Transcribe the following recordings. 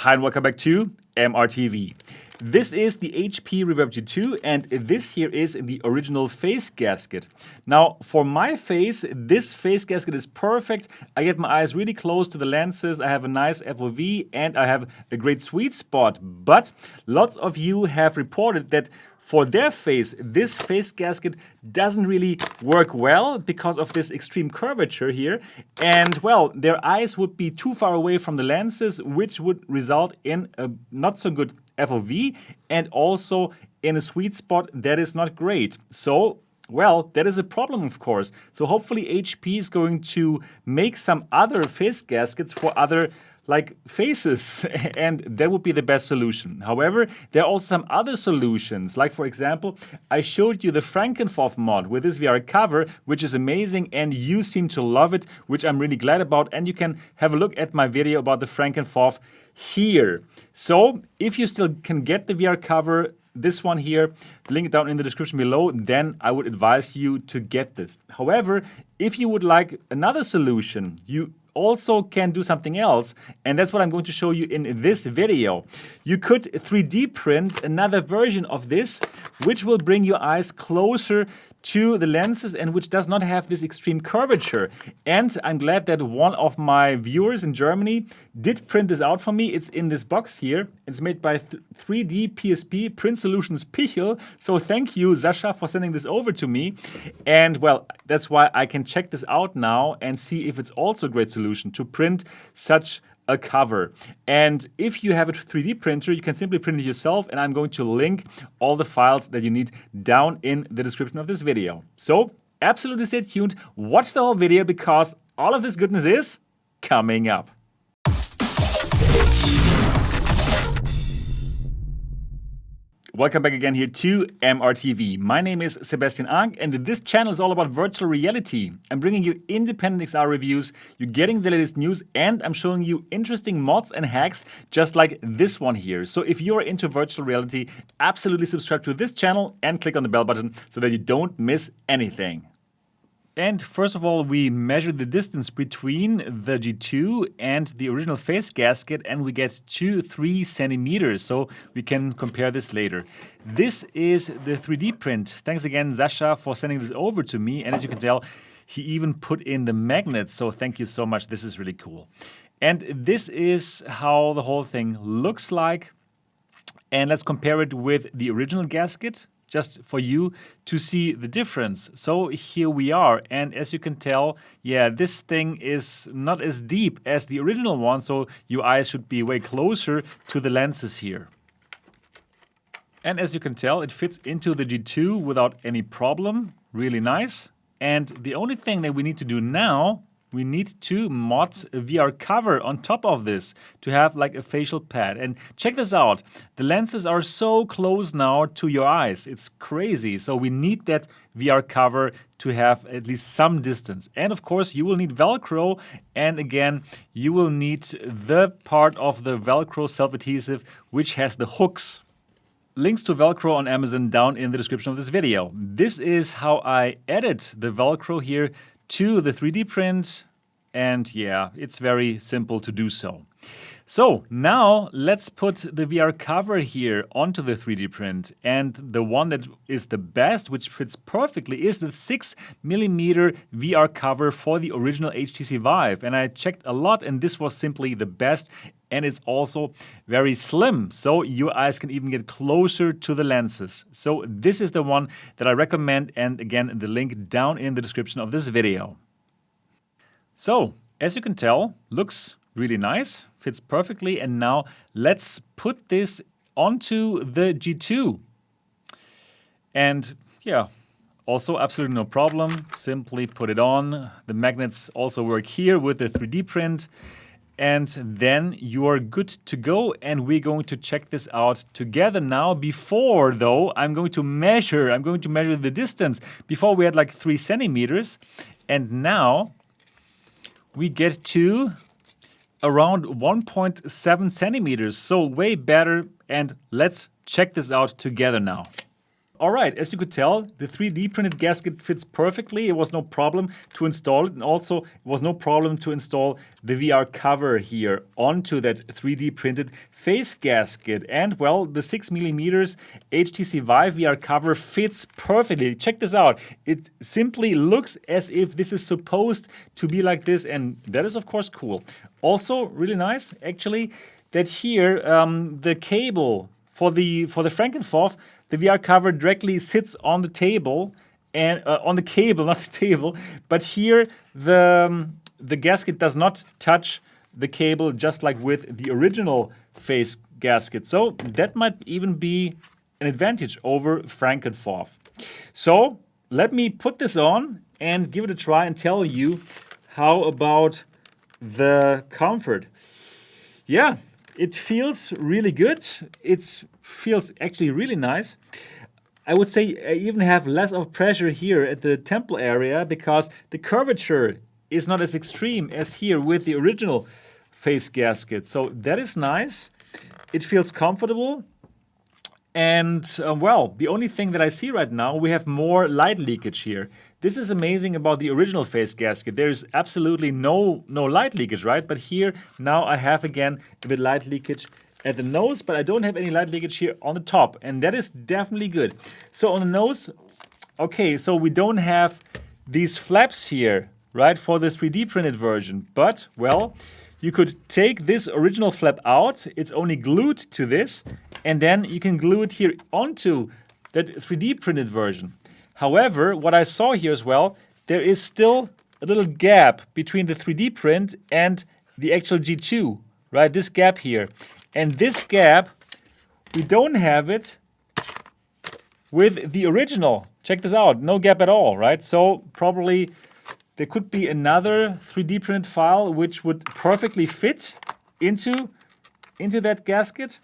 Hi and welcome back to MRTV. This is the HP Reverb G2 and this here is the original face gasket. Now for my face, this face gasket is perfect. I get my eyes really close to the lenses, I have a nice FOV and I have a great sweet spot. But lots of you have reported that for their face, this face gasket doesn't really work well because of this extreme curvature here. And well, their eyes would be too far away from the lenses, which would result in a not so good FOV and also in a sweet spot that is not great. So, well, that is a problem, of course. So hopefully HP is going to make some other face gaskets for other faces, and that would be the best solution. However, there are also some other solutions, like for example, I showed you the FRANKENFOV mod with this VR cover, which is amazing, and you seem to love it, which I'm really glad about, and you can have a look at my video about the FRANKENFOV here. So, if you still can get the VR cover, this one here, link down in the description below, then I would advise you to get this. However, if you would like another solution, you also can do something else, and that's what I'm going to show you in this video. You could 3D print another version of this, which will bring your eyes closer to the lenses and which does not have this extreme curvature. And I'm glad that one of my viewers in Germany did print this out for me. It's in this box here. It's made by 3D PSP Print Solutions Pichel. So thank you, Sasha, for sending this over to me. And well, that's why I can check this out now and see if it's also a great solution to print such a cover. And if you have a 3D printer, you can simply print it yourself, and I'm going to link all the files that you need down in the description of this video. So absolutely stay tuned, watch the whole video because all of this goodness is coming up. Welcome back again here to MRTV. My name is Sebastian Ank and this channel is all about virtual reality. I'm bringing you independent XR reviews, you're getting the latest news, and I'm showing you interesting mods and hacks just like this one here. So if you're into virtual reality, absolutely subscribe to this channel and click on the bell button so that you don't miss anything. And first of all, we measure the distance between the G2 and the original face gasket, and we get 3 centimeters, so we can compare this later. This is the 3D print. Thanks again, Sasha, for sending this over to me, and as you can tell, he even put in the magnets, so thank you so much. This is really cool. And this is how the whole thing looks like. And let's compare it with the original gasket, just for you to see the difference. So here we are, and as you can tell, yeah, this thing is not as deep as the original one, so your eyes should be way closer to the lenses here. And as you can tell, it fits into the G2 without any problem, really nice. And the only thing that we need to do now, we need to mod a VR cover on top of this to have like a facial pad. And check this out. The lenses are so close now to your eyes. It's crazy. So we need that VR cover to have at least some distance. And of course, you will need Velcro. And again, you will need the part of the Velcro self-adhesive, which has the hooks. Links to Velcro on Amazon down in the description of this video. This is how I edit the Velcro here to the 3D print, and yeah, it's very simple to do so. So now let's put the VR cover here onto the 3D print, and the one that is the best, which fits perfectly, is the 6mm VR cover for the original HTC Vive. And I checked a lot, and this was simply the best, and it's also very slim, so your eyes can even get closer to the lenses. So this is the one that I recommend, and again, the link down in the description of this video. So, as you can tell, looks really nice, fits perfectly, and now let's put this onto the G2. And yeah, also absolutely no problem, simply put it on. The magnets also work here with the 3D print. And then you are good to go, and we're going to check this out together now. Before, though, I'm going to measure the distance. Before we had like 3 centimeters, and now we get to around 1.7 centimeters, so way better, and let's check this out together now. all right, as you could tell, the 3D printed gasket fits perfectly. It was no problem to install it, and also it was no problem to install the VR cover here onto that 3D printed face gasket. And well, the 6mm HTC Vive VR cover fits perfectly. Check this out. It simply looks as if this is supposed to be like this, and that is of course cool. Also really nice, actually, that here the cable for the FRANKENFOV, the VR cover directly sits on the table and on the cable, not the table. But here the gasket does not touch the cable, just like with the original face gasket. So that might even be an advantage over FRANKENFOV. So let me put this on and give it a try and tell you how about the comfort. Yeah, it feels really good. It feels actually really nice. I would say I even have less of pressure here at the temple area because the curvature is not as extreme as here with the original face gasket. So that is nice. It feels comfortable. And well, the only thing that I see right now, we have more light leakage here. This is amazing about the original face gasket. There's absolutely no light leakage, right? But here now I have again a bit light leakage at the nose, but I don't have any light leakage here on the top, and that is definitely good. So on the nose, okay, so we don't have these flaps here, right, for the 3D printed version. But well, you could take this original flap out. It's only glued to this, and then you can glue it here onto that 3D printed version. However, what I saw here as well, there is still a little gap between the 3D print and the actual G2, right? This gap here. And this gap, we don't have it with the original. Check this out, no gap at all, right? So probably there could be another 3D printed file which would perfectly fit into that gasket.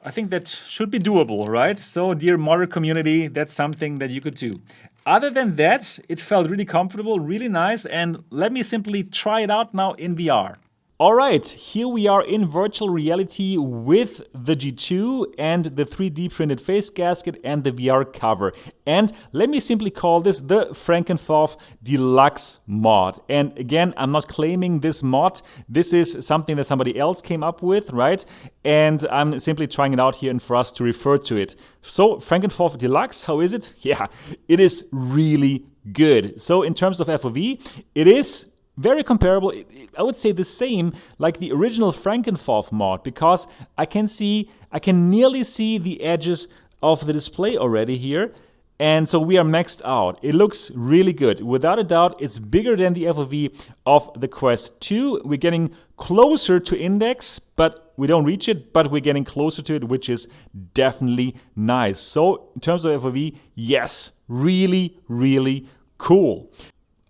I think that should be doable, right? So dear modder community, that's something that you could do. Other than that, it felt really comfortable, really nice, and let me simply try it out now in VR. All right, here we are in virtual reality with the G2 and the 3D printed face gasket and the VR cover. And let me simply call this the FRANKENFOV Deluxe mod. And again, I'm not claiming this mod. This is something that somebody else came up with, right? And I'm simply trying it out here and for us to refer to it. So FRANKENFOV Deluxe, how is it? Yeah, it is really good. So in terms of FOV, it is very comparable. I would say the same like the original FRANKENFOV mod, because I can nearly see the edges of the display already here. And so we are maxed out. It looks really good. Without a doubt, it's bigger than the FOV of the Quest 2. We're getting closer to index, but we don't reach it, but we're getting closer to it, which is definitely nice. So in terms of FOV, yes, really, really cool.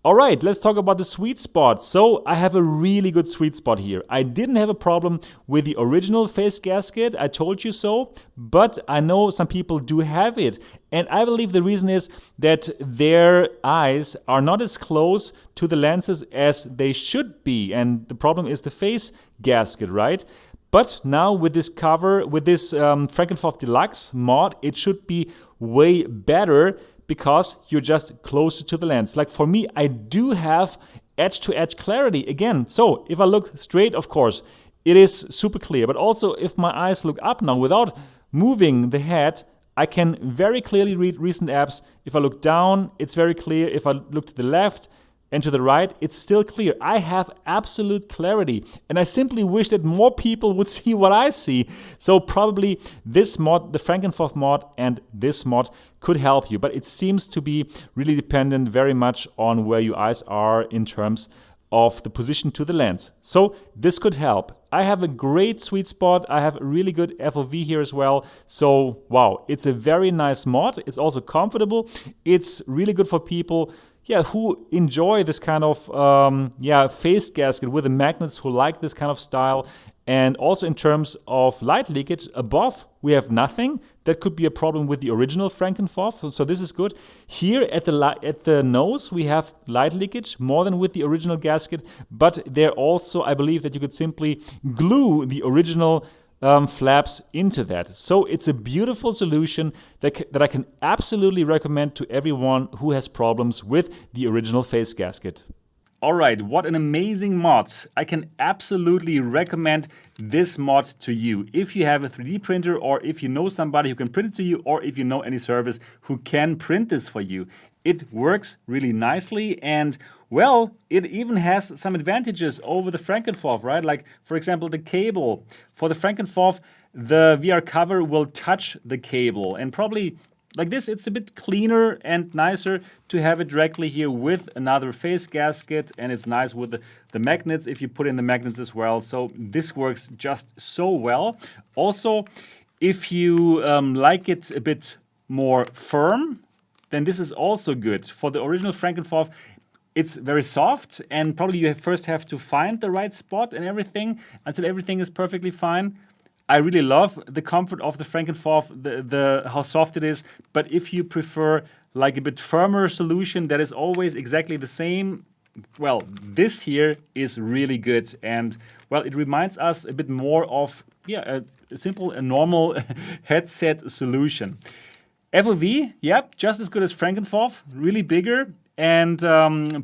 All right, let's talk about the sweet spot. So I have a really good sweet spot here. I didn't have a problem with the original face gasket, I told you so, but I know some people do have it. And I believe the reason is that their eyes are not as close to the lenses as they should be. And the problem is the face gasket, right? But now with this cover, with this FRANKENFOV Deluxe mod, it should be way better, because you're just closer to the lens. Like for me, I do have edge-to-edge clarity again. So if I look straight, of course, it is super clear. But also if my eyes look up now without moving the head, I can very clearly read recent apps. If I look down, it's very clear. If I look to the left and to the right, it's still clear. I have absolute clarity. And I simply wish that more people would see what I see. So probably this mod, the FRANKENFOV mod and this mod could help you. But it seems to be really dependent very much on where your eyes are in terms of the position to the lens. So this could help. I have a great sweet spot. I have a really good FOV here as well. So wow, it's a very nice mod. It's also comfortable. It's really good for people who enjoy this kind of face gasket with the magnets, who like this kind of style. And also in terms of light leakage, above we have nothing. That could be a problem with the original FRANKENFOV, so this is good. Here at the nose we have light leakage, more than with the original gasket, but there also I believe that you could simply glue the original flaps into that. So it's a beautiful solution that I can absolutely recommend to everyone who has problems with the original face gasket. Alright, what an amazing mod. I can absolutely recommend this mod to you. If you have a 3D printer, or if you know somebody who can print it to you, or if you know any service who can print this for you. It works really nicely, and well, it even has some advantages over the FRANKENFOV, right? Like, for example, the cable. For the FRANKENFOV, the VR cover will touch the cable, and probably like this, it's a bit cleaner and nicer to have it directly here with another face gasket, and it's nice with the magnets if you put in the magnets as well. So this works just so well. Also, if you like it a bit more firm, then this is also good. For the original FRANKENFOV, it's very soft, and probably you first have to find the right spot and everything until everything is perfectly fine. I really love the comfort of the FRANKENFOV, how soft it is, but if you prefer like a bit firmer solution that is always exactly the same, well, this here is really good, and well, it reminds us a bit more of a simple, a normal headset solution. FOV, yep, just as good as FRANKENFOV, really bigger. And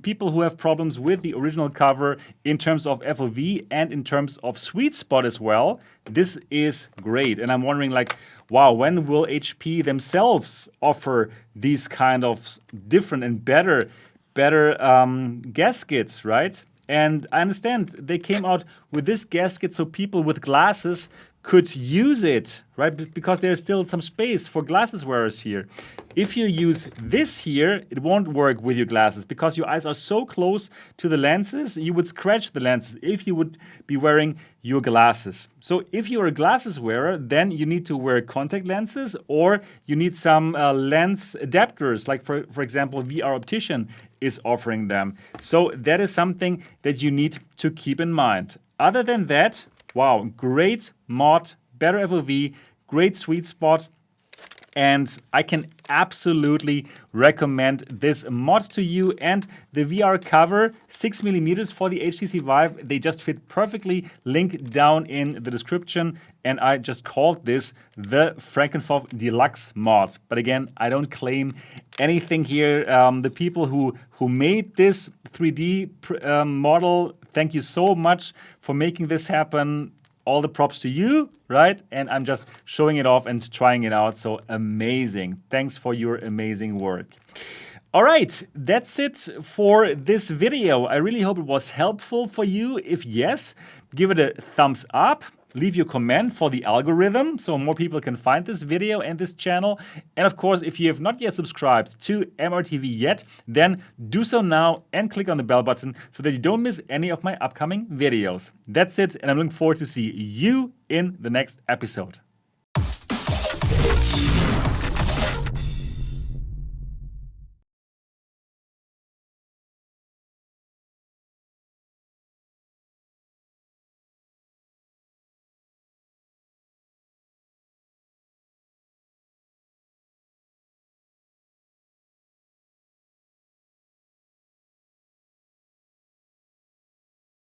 people who have problems with the original cover in terms of FOV and in terms of Sweetspot as well, this is great. And I'm wondering, like, wow, when will HP themselves offer these kind of different and better gaskets, right? And I understand they came out with this gasket so people with glasses could use it, right? Because there's still some space for glasses wearers here. If you use this here, it won't work with your glasses because your eyes are so close to the lenses, you would scratch the lenses if you would be wearing your glasses. So if you're a glasses wearer, then you need to wear contact lenses, or you need some lens adapters, like for example, VR Optician is offering them. So that is something that you need to keep in mind. Other than that, wow, great mod, better FOV, great Sweetspot, and I can absolutely recommend this mod to you. And the VR cover, 6mm for the HTC Vive, they just fit perfectly. Link down in the description. And I just called this the FRANKENFOV Deluxe mod. But again, I don't claim anything here. The people who made this 3D model, thank you so much for making this happen. All the props to you, right? And I'm just showing it off and trying it out. So amazing. Thanks for your amazing work. All right, that's it for this video. I really hope it was helpful for you. If yes, give it a thumbs up. Leave your comment for the algorithm so more people can find this video and this channel. And of course, if you have not yet subscribed to MRTV yet, then do so now and click on the bell button so that you don't miss any of my upcoming videos. That's it, and I'm looking forward to see you in the next episode.